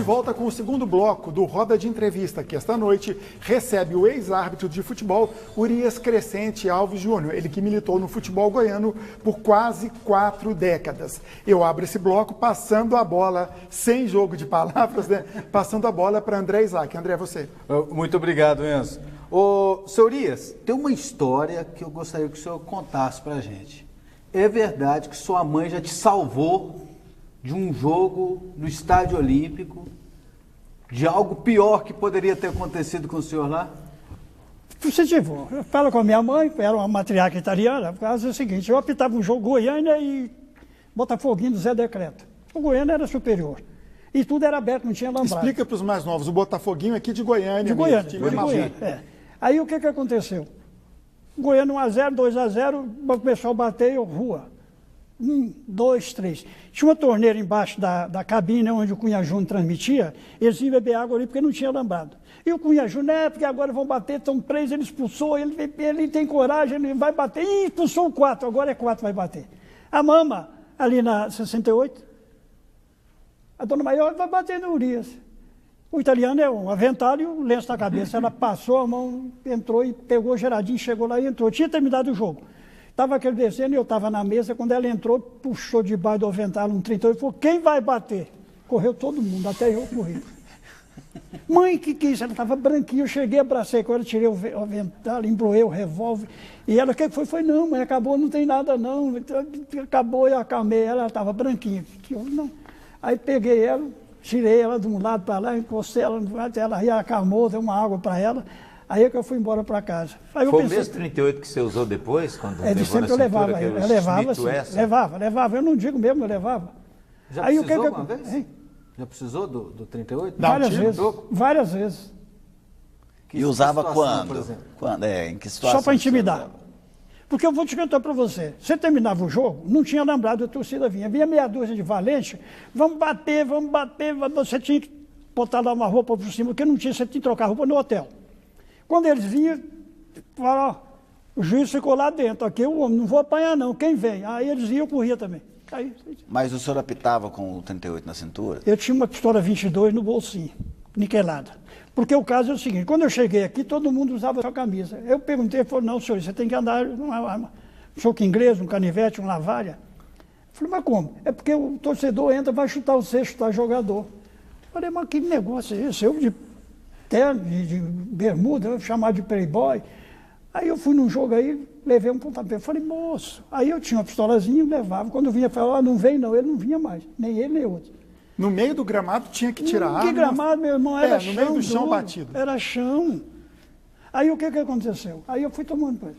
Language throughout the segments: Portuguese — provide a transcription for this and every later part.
de volta com o segundo bloco do Roda de Entrevista, que esta noite recebe o ex-árbitro de futebol, Urias Crescente Alves Júnior, ele que militou no futebol goiano por quase 4 décadas. Eu abro esse bloco passando a bola, sem jogo de palavras, né? Passando a bola para André Isaac. André, você. Muito obrigado, Enzo. Ô, seu Urias, tem uma história que eu gostaria que o senhor contasse para a gente. É verdade que sua mãe já te salvou de um jogo no Estádio Olímpico, de algo pior que poderia ter acontecido com o senhor lá? Positivo. Eu falo com a minha mãe, era uma matriarca italiana, por causa do seguinte, eu apitava um jogo Goiânia e Botafoguinho do Zé Decreto. O Goiânia era superior. E tudo era aberto, não tinha alambrado. Explica para os mais novos, o Botafoguinho aqui de Goiânia. De Goiânia, de Goiânia, é. Aí o que aconteceu? Goiânia 1-0, 2-0, o pessoal bateu, rua. 1, 2, 3. Tinha uma torneira embaixo da cabine onde o Cunha Júnior transmitia, eles iam beber água ali porque não tinha alambrado. E o Cunha Júnior, porque agora vão bater, estão 3, ele expulsou, ele tem coragem, ele vai bater, e expulsou 4, agora é 4 vai bater. A mama, ali na 68, a dona Maior vai bater no Urias. O italiano é um avental e o lenço na cabeça. Ela passou a mão, entrou e pegou o Gerardinho, chegou lá e entrou. Tinha terminado o jogo. Estava aquele descendo e eu estava na mesa. Quando ela entrou, puxou debaixo do avental um 38 e falou, quem vai bater? Correu todo mundo, até eu corri. Mãe, que isso? Ela estava branquinha, eu cheguei, abracei com ela, tirei o avental, embroei o revólver. E ela, o que foi? Foi, não, mãe, acabou, não tem nada não. Acabou, eu acalmei ela estava branquinha. Não. Aí peguei ela, tirei ela de um lado para lá, encostei ela, ela aí acalmou, dei uma água para ela. Aí é que eu fui embora para casa. Aí foi o mesmo 38 que você usou depois? Quando de sempre eu levava, levava. Eu não digo mesmo, eu levava. Já aí, precisou uma vez? Hein? Já precisou do 38? Várias vezes. E usava quando? Quando? Em que situação? Só para intimidar. Porque eu vou te contar para você. Você terminava o jogo, não tinha lembrado, a torcida vinha. Vinha meia dúzia de valente, vamos bater. Você tinha que botar lá uma roupa por cima, porque não tinha, você tinha que trocar roupa no hotel. Quando eles vinham, falaram, o juiz ficou lá dentro, aqui o homem, não vou apanhar não, quem vem? Aí eles iam, eu corria também. Aí, mas o senhor apitava com o 38 na cintura? Eu tinha uma pistola 22 no bolsinho, niquelada. Porque o caso é o seguinte, quando eu cheguei aqui, todo mundo usava a sua camisa. Eu perguntei, ele falou, não, senhor, você tem que andar um soco inglês, um canivete, um navalha. Eu falei, mas como? É porque o torcedor entra, vai chutar o cesto, chutar jogador. Eu falei, mas que negócio é esse? Eu de terno, de bermuda, eu chamar de playboy. Aí eu fui num jogo aí, levei um pontapé. Eu falei, moço, aí eu tinha uma pistolazinha, levava. Quando eu vinha, falava, não vem não, ele não vinha mais, nem ele, nem outro. No meio do gramado tinha que tirar a arma? Que gramado, meu irmão, era chão. No meio do chão batido. Era chão. Aí o que aconteceu? Aí eu fui tomando coisa.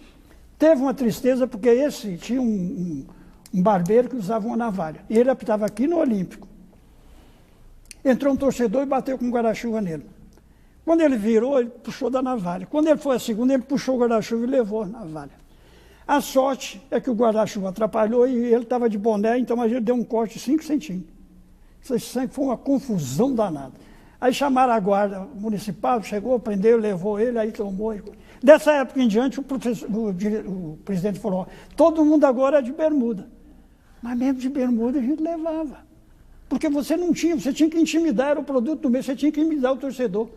Teve uma tristeza, porque esse tinha um barbeiro que usava uma navalha. E ele apitava aqui no Olímpico. Entrou um torcedor e bateu com um guarda-chuva nele. Quando ele virou, ele puxou da navalha. Quando ele foi a segunda, ele puxou o guarda-chuva e levou a navalha. A sorte é que o guarda-chuva atrapalhou e ele estava de boné, então a gente deu um corte de 5 centímetros. Isso foi uma confusão danada. Aí chamaram a guarda municipal, chegou, prendeu, levou ele, aí tomou. Dessa época em diante, o presidente falou, todo mundo agora é de bermuda. Mas mesmo de bermuda a gente levava. Porque você não tinha, você tinha que intimidar, era o produto do mês, você tinha que intimidar o torcedor.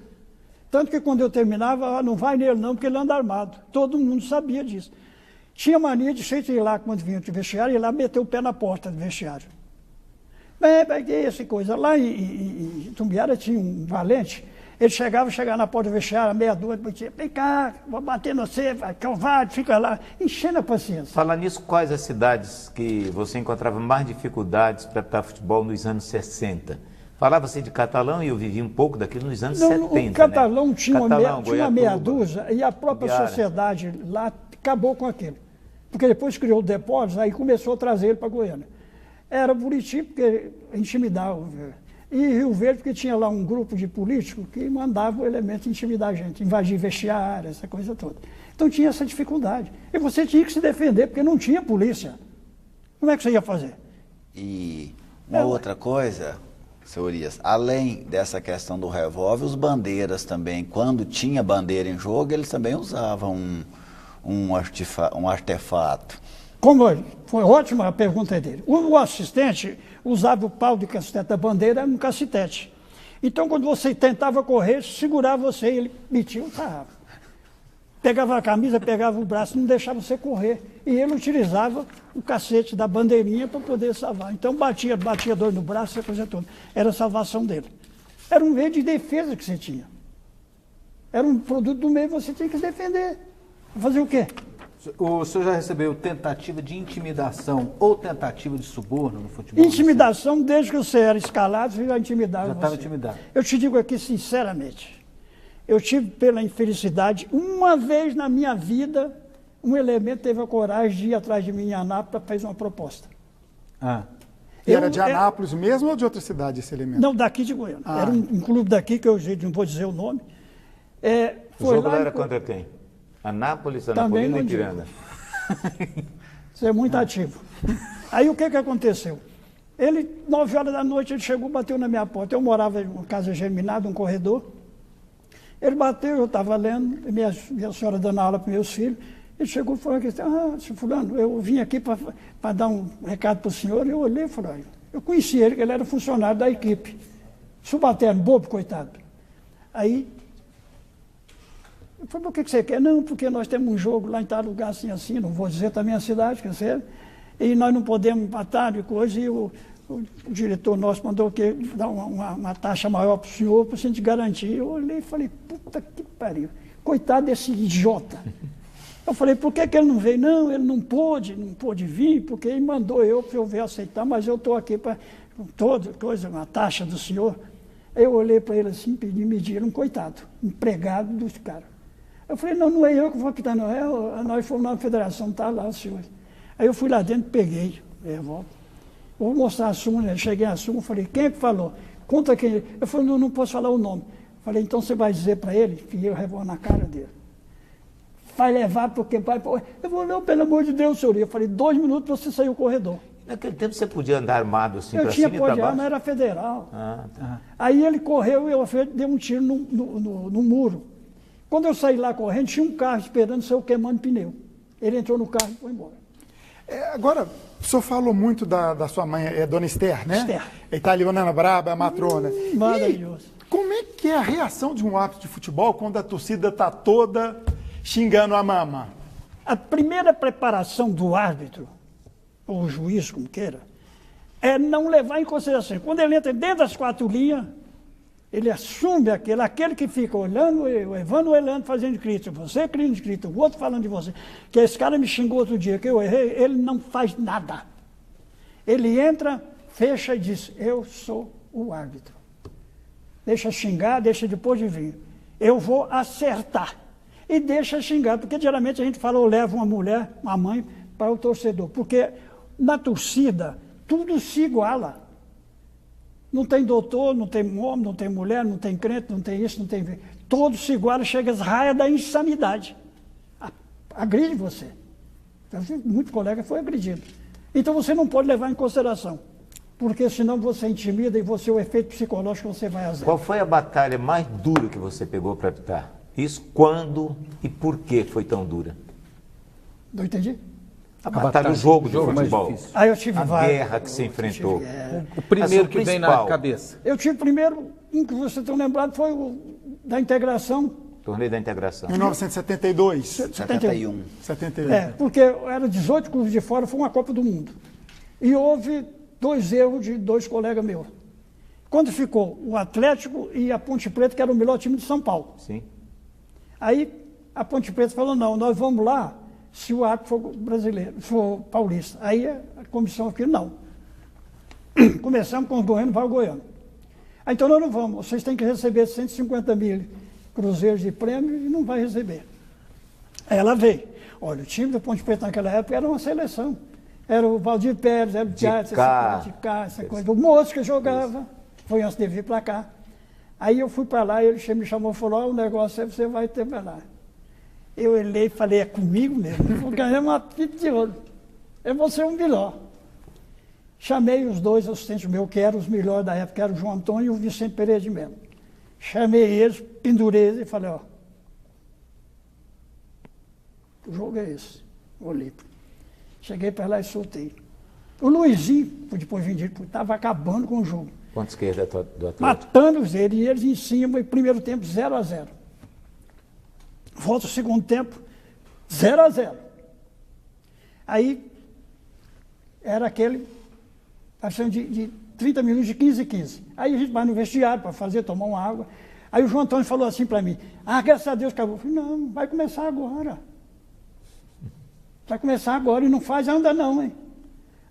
Tanto que quando eu terminava, não vai nele não, porque ele anda armado. Todo mundo sabia disso. Tinha mania de jeito ir lá, quando vinha de vestiário, ir lá meter o pé na porta do vestiário. Essa coisa. Lá em Tumbiara tinha um valente, ele chegava na porta do vestiário, meia-noite, dizia, vem cá, vou bater no você, covarde, fica lá, enchendo a paciência. Falar nisso, quais as cidades que você encontrava mais dificuldades para apitar futebol nos anos 60? Falava-se de Catalão e eu vivi um pouco daquilo nos anos 70. O Catalão, né? tinha Catalão, uma meia dúzia e a própria sociedade lá acabou com aquilo. Porque depois criou o depósito, aí começou a trazer ele para Goiânia. Era Buriti, porque intimidava. E Rio Verde, porque tinha lá um grupo de políticos que mandavam o elemento intimidar a gente, invadir vestiário, essa coisa toda. Então tinha essa dificuldade. E você tinha que se defender, porque não tinha polícia. Como é que você ia fazer? E uma outra coisa, seu Urias, além dessa questão do revólver, os bandeiras também, quando tinha bandeira em jogo, eles também usavam um artefato. Como foi ótima a pergunta dele. O assistente usava o pau de cacetete da bandeira no cacetete. Então, quando você tentava correr, segurava você, ele metia o sarrafo. Pegava a camisa, pegava o braço, não deixava você correr. E ele utilizava o cacete da bandeirinha para poder salvar. Então, batia dor no braço, essa coisa toda. Era a salvação dele. Era um meio de defesa que você tinha. Era um produto do meio que você tinha que defender. Fazer o quê? O senhor já recebeu tentativa de intimidação ou tentativa de suborno no futebol? Intimidação, desde que você era escalado, você já intimidava. Já estava intimidado. Eu te digo aqui sinceramente, eu tive, pela infelicidade, uma vez na minha vida, um elemento teve a coragem de ir atrás de mim em Anápolis para fazer uma proposta. Ah. E era de Anápolis mesmo ou de outra cidade esse elemento? Não, daqui de Goiânia. Era um clube daqui, que eu não vou dizer o nome. O jogo era contra quem? Anápolis, Anapolina e Ipiranga. Você é muito ativo. Aí o que aconteceu? Ele, 9 horas da noite, ele chegou, bateu na minha porta. Eu morava em uma casa geminada, um corredor. Ele bateu, eu estava lendo, minha senhora dando aula para meus filhos. Ele chegou e falou: senhor fulano, eu vim aqui para dar um recado para o senhor. Eu olhei e falei: eu conheci ele, que ele era funcionário da equipe. Subalterno, bobo, coitado. Aí, eu falei: por que você quer? Não, porque nós temos um jogo lá em tal lugar assim, assim, não vou dizer também a cidade, quer dizer, e nós não podemos empatar e coisa, e o diretor nosso mandou que dar uma taxa maior para o senhor, para a gente garantir. Eu olhei e falei: puta que pariu, coitado desse idiota. Eu falei: por que ele não veio? Não, ele não pôde vir, porque ele mandou para eu ver aceitar, mas eu estou aqui para toda coisa, uma taxa do senhor. Eu olhei para ele assim, pedi, mediram, coitado, empregado dos caras. Eu falei: não é eu que vou quitar, não, nós fomos na federação, tá lá o senhor. Aí eu fui lá dentro, peguei, volta. Vou mostrar a súmula, cheguei à súmula, falei: quem é que falou? Conta quem. Eu falei: não posso falar o nome. Falei: então você vai dizer para ele, que eu revolo na cara dele. Vai levar porque vai. Eu falei: não, pelo amor de Deus, senhor. Eu falei: 2 minutos para você sair do corredor. Naquele tempo você podia andar armado assim para tinha cima e para baixo? Não era federal. Tá. Aí ele correu e eu dei um tiro no muro. Quando eu saí lá correndo, tinha um carro esperando, saiu queimando pneu. Ele entrou no carro e foi embora. Agora, o senhor falou muito da sua mãe, Dona Esther, né? Esther. A italiana braba, a matrona. Maravilhoso. E como é que é a reação de um árbitro de futebol quando a torcida está toda xingando a mama? A primeira preparação do árbitro, ou o juiz, como queira, é não levar em consideração. Quando ele entra dentro das 4 linhas, ele assume aquele que fica olhando, o Evandro olhando, fazendo crítica, você criando crítica, o outro falando de você, que esse cara me xingou outro dia, que eu errei, ele não faz nada. Ele entra, fecha e diz: eu sou o árbitro. Deixa xingar, deixa depois de vir. Eu vou acertar. E deixa xingar, porque geralmente a gente fala, ou leva uma mulher, uma mãe, para o torcedor, porque na torcida tudo se iguala. Não tem doutor, não tem homem, não tem mulher, não tem crente, não tem isso, não tem... Todos se igualam, chega às raias da insanidade. Agride você. Muito colega foi agredido. Então você não pode levar em consideração, porque senão você intimida e você, o efeito psicológico, você vai a zero. Qual foi a batalha mais dura que você pegou para apitar? Isso quando e por que foi tão dura? Não entendi? A batalha, o jogo de mais futebol. difícil. Aí eu tive A vários. guerra que você enfrentou. O primeiro Assim, que vem na principal. cabeça. Eu tive primeiro, um que vocês estão lembrados, foi o da integração. Torneio da Integração. 1972. 71. 71. Porque eram 18 clubes de fora, foi uma Copa do Mundo. E houve 2 erros de 2 colegas meus. Quando ficou o Atlético e a Ponte Preta, que era o melhor time de São Paulo. Sim. Aí a Ponte Preta falou: não, nós vamos lá se o árbitro for brasileiro, for paulista. Aí a comissão aqui, não. Começamos com o Goiano, vai o Goiano. Aí, então nós não vamos, vocês têm que receber 150 mil cruzeiros de prêmio e não vai receber. Aí ela veio. Olha, o time da Ponte Preta naquela época era uma seleção. Era o Valdir Pérez, era o Thiago, essa coisa. O moço que jogava, foi antes de vir para cá. Aí eu fui para lá, ele me chamou e falou: o negócio aí você vai ter para lá. Eu olhei e falei: é comigo mesmo? Eu vou ganhar uma fita de ouro. Eu vou ser o melhor. Chamei os 2 assistentes meus, que eram os melhores da época, que eram o João Antônio e o Vicente Pereira de Melo. Chamei eles, pendurei eles e falei: ó, o jogo é esse, olímpico. Cheguei para lá e soltei. O Luizinho, depois vendido, estava acabando com o jogo. Ponta esquerda do Atlético. Matando eles, e eles em cima, e primeiro tempo 0-0. Volta o segundo tempo, 0-0. Aí, era aquele, achando de 30 minutos de 15. Aí a gente vai no vestiário para tomar uma água. Aí o João Antônio falou assim para mim, graças a Deus acabou. Eu falei, não, vai começar agora. Vai começar agora e não faz ainda não, hein?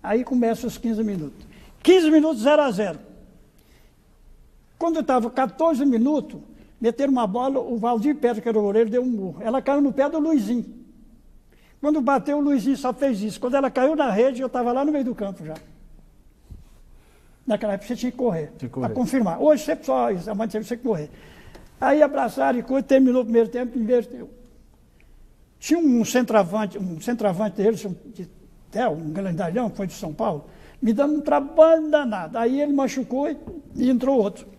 Aí começa os 15 minutos. 15 minutos, 0-0. Quando estava 14 minutos, meteram uma bola, o Valdir Pedro, que era o goleiro, deu um murro. Ela caiu no pé do Luizinho. Quando bateu, o Luizinho só fez isso. Quando ela caiu na rede, eu estava lá no meio do campo já. Naquela época você tinha que correr, para confirmar. Hoje sempre só isso, amanhã você tinha que correr. Aí abraçaram e coisa, terminou o primeiro tempo, inverteu. Tinha um centroavante deles, um grandalhão, que foi de São Paulo, me dando um trabalho danado. Aí ele machucou e entrou outro.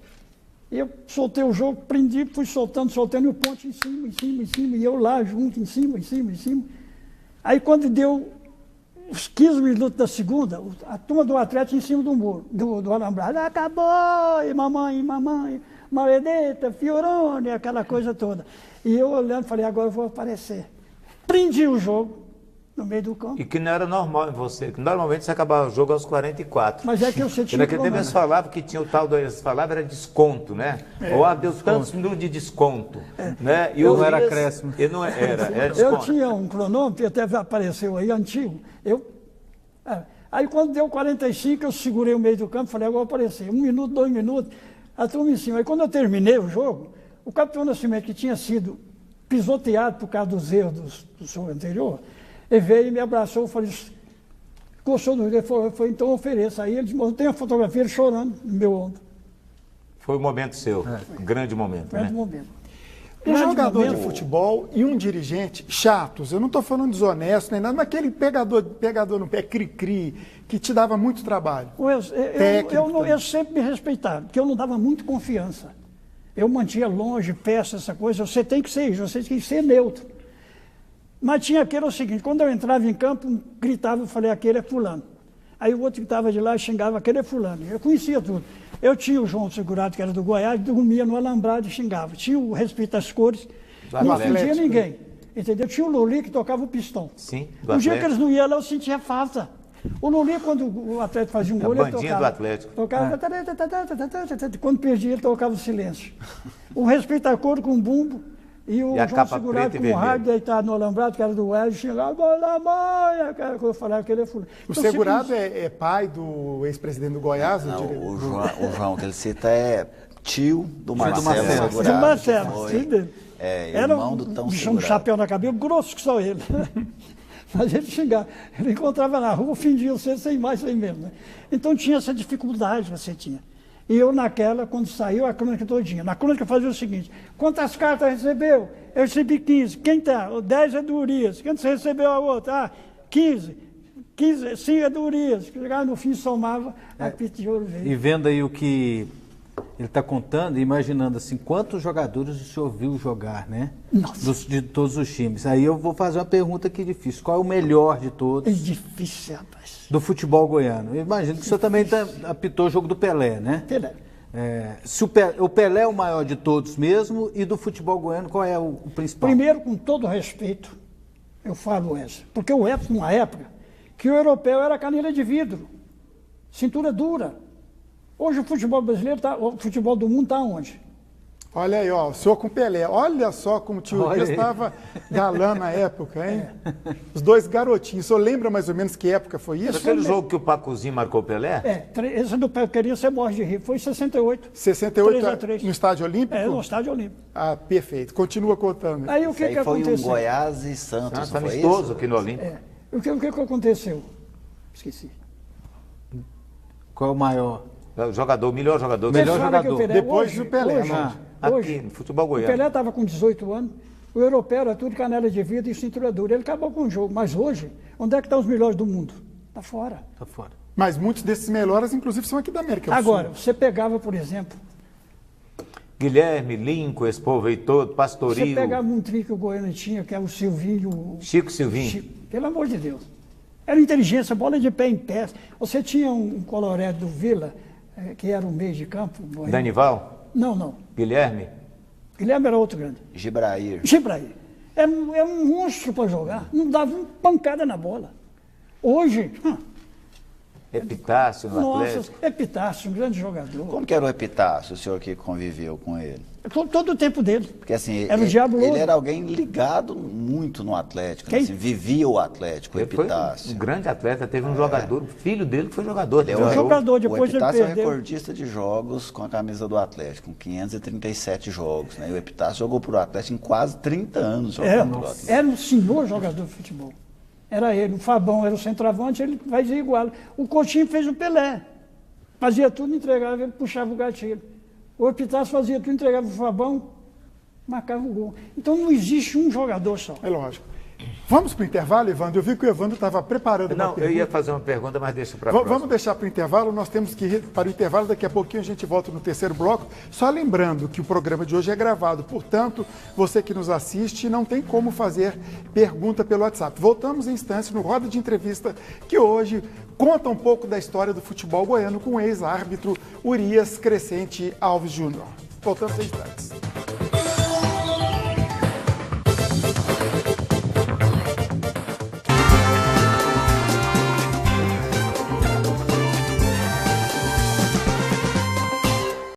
Eu soltei o jogo, prendi, fui soltando, e o ponte em cima, e eu lá junto, em cima. Aí quando deu os 15 minutos da segunda, a turma do Atlético em cima do muro, do alambrado, acabou, e mamãe, Maledeta, Fiorone, aquela coisa toda. E eu olhando, falei, agora eu vou aparecer. Prendi o jogo no meio do campo. E que não era normal em você, que normalmente você acabava o jogo aos 44. Mas é que você tinha naquele tempo eles falavam que tinha o tal eles falavam era desconto, né? Deu tantos minutos de desconto. Né? E não era acréscimo. Era desconto. Eu tinha um cronômetro, até apareceu aí, antigo. Aí quando deu 45, eu segurei o meio do campo, falei, agora vou aparecer. 1 minuto, 2 minutos, a turma em cima. Aí quando eu terminei o jogo, o capitão Nascimento, que tinha sido pisoteado por causa dos erros do jogo anterior, ele veio e me abraçou, eu falei, gostou do jogo? Ele falou, então ofereça. Aí ele mostrou, tem a fotografia ele chorando no meu ombro. Foi o momento seu, um grande momento, Grande né? momento. Um jogador de futebol e um dirigente chatos, eu não estou falando desonesto nem nada, mas aquele pegador no pé, cri-cri, que te dava muito trabalho. Eu sempre me respeitava, porque eu não dava muito confiança. Eu mantinha longe, peça, essa coisa, você tem que ser isso, você tem que ser neutro. Mas tinha aquele o seguinte, quando eu entrava em campo, gritava, eu falei, aquele é fulano. Aí o outro que estava de lá xingava, aquele é fulano. Eu conhecia tudo. Eu tinha o João Segurado, que era do Goiás, dormia no alambrado e xingava. Tinha o respeito às cores, não ofendia ninguém. Entendeu? Tinha o Luli que tocava o pistão. Sim, o dia que eles não iam lá, eu sentia falta. O Luli, quando o Atlético fazia um gol, ele tocava. Do Atlético. Quando perdia, ele tocava o silêncio. O respeito à cor com o bumbo. E o João Segurado com o rádio deitado no alambrado, que era do Wesley, xingava, bola mãe, aquela coisa, eu falava que ele é fulano. O Segurado é pai do ex-presidente do Goiás? Não, o João que ele cita é tio do Marcelo Segurado. Do Marcelo, filho dele. Irmão do Tão Segurado. Um chapéu na cabeça, grosso que só ele. Mas ele xingava, ele encontrava na rua, fingia você sem mais, sem menos. Né? Então tinha essa dificuldade, você tinha. E eu naquela, quando saiu a crônica todinha, na crônica eu fazia o seguinte, quantas cartas recebeu? Eu recebi 15. Quem tá? 10 é do Urias. Quanto você recebeu a outra? 15. 5 é do Urias. Chegava no fim, somava, a pita de ouro veio. E vendo aí o que ele está contando, imaginando assim, quantos jogadores o senhor viu jogar, né? Nossa. De todos os times. Aí eu vou fazer uma pergunta aqui difícil. Qual é o melhor de todos? É difícil, rapaz. Do futebol goiano. Eu imagino que o senhor também apitou o jogo do Pelé, né? Pelé. Se o Pelé é o maior de todos mesmo, e do futebol goiano, qual é o principal? Primeiro, com todo respeito, eu falo essa. Porque o Edson, numa época, que o europeu era canela de vidro, cintura dura. Hoje o futebol brasileiro, o futebol do mundo está onde? Olha aí, ó, o senhor com Pelé. Olha só como o tio Dias estava galã na época, hein? Os dois garotinhos. O senhor lembra mais ou menos que época foi isso? Aquele jogo que o Pacuzinho marcou o Pelé? Esse do Pelé, queria ser morte de rir. Foi em 68. 68 3-3. No Estádio Olímpico? No Estádio Olímpico. Ah, perfeito. Continua contando. Aí o que foi aconteceu? Um Goiás e Santos, não foi amistoso isso? Aqui no Olímpico. O que aconteceu? Esqueci. Qual é o maior? O melhor jogador. Melhor jogador. Depois do Pelé. Hoje, no futebol o goiano. Pelé estava com 18 anos, o europeu era tudo canela de vidro e cintura dura. Ele acabou com o jogo. Mas hoje, onde é que estão os melhores do mundo? Está fora. Está fora. Mas muitos desses melhores, inclusive, são aqui da América do Agora, Sul. você pegava, por exemplo... Guilherme, Lincoln, esse povo aí todo, Pastoril. Você pegava um trio que o Goiânia tinha, que é o Silvinho... Chico Silvinho. Pelo amor de Deus. Era inteligência, bola de pé em pé. Você tinha um colorado do Vila, que era o meio de campo. Danival? Não. Guilherme? Guilherme era outro grande. Gibrair. Gibrair. É um monstro para jogar. Não dava uma pancada na bola. Hoje, Epitácio no Atlético? nossa, Epitácio, um grande jogador. Como que era o Epitácio, o senhor que conviveu com ele? Todo o tempo dele. Porque assim, Era o Diabo Louro. ele era alguém ligado muito no Atlético, né? Quem? Assim, vivia o Atlético, o Ele foi Epitácio. um grande atleta, teve um jogador, filho dele que foi jogador. Ele é Jogou. jogador, depois o Epitácio ele perdeu. é o recordista de jogos com a camisa do Atlético, com 537 jogos, né? E o Epitácio jogou pro Atlético em quase 30 anos jogando pro Atlético. Era um senhor jogador de futebol. Era ele. O Fabão era o centroavante, ele fazia igual. O Coutinho fez o Pelé. Fazia tudo, entregava, ele puxava o gatilho. O Epitácio fazia tudo, entregava o Fabão, marcava o gol. Então não existe um jogador só. É lógico. Vamos para o intervalo, Evandro? Eu vi que o Evandro estava preparando uma Não, pergunta. eu ia fazer uma pergunta, mas deixa para próxima. Vamos deixar para o intervalo, nós temos que ir para o intervalo, daqui a pouquinho a gente volta no terceiro bloco. Só lembrando que o programa de hoje é gravado, portanto, você que nos assiste não tem como fazer pergunta pelo WhatsApp. Voltamos em instantes no Roda de Entrevista, que hoje conta um pouco da história do futebol goiano com o ex-árbitro Urias Crescente Alves Júnior. Voltamos em instantes.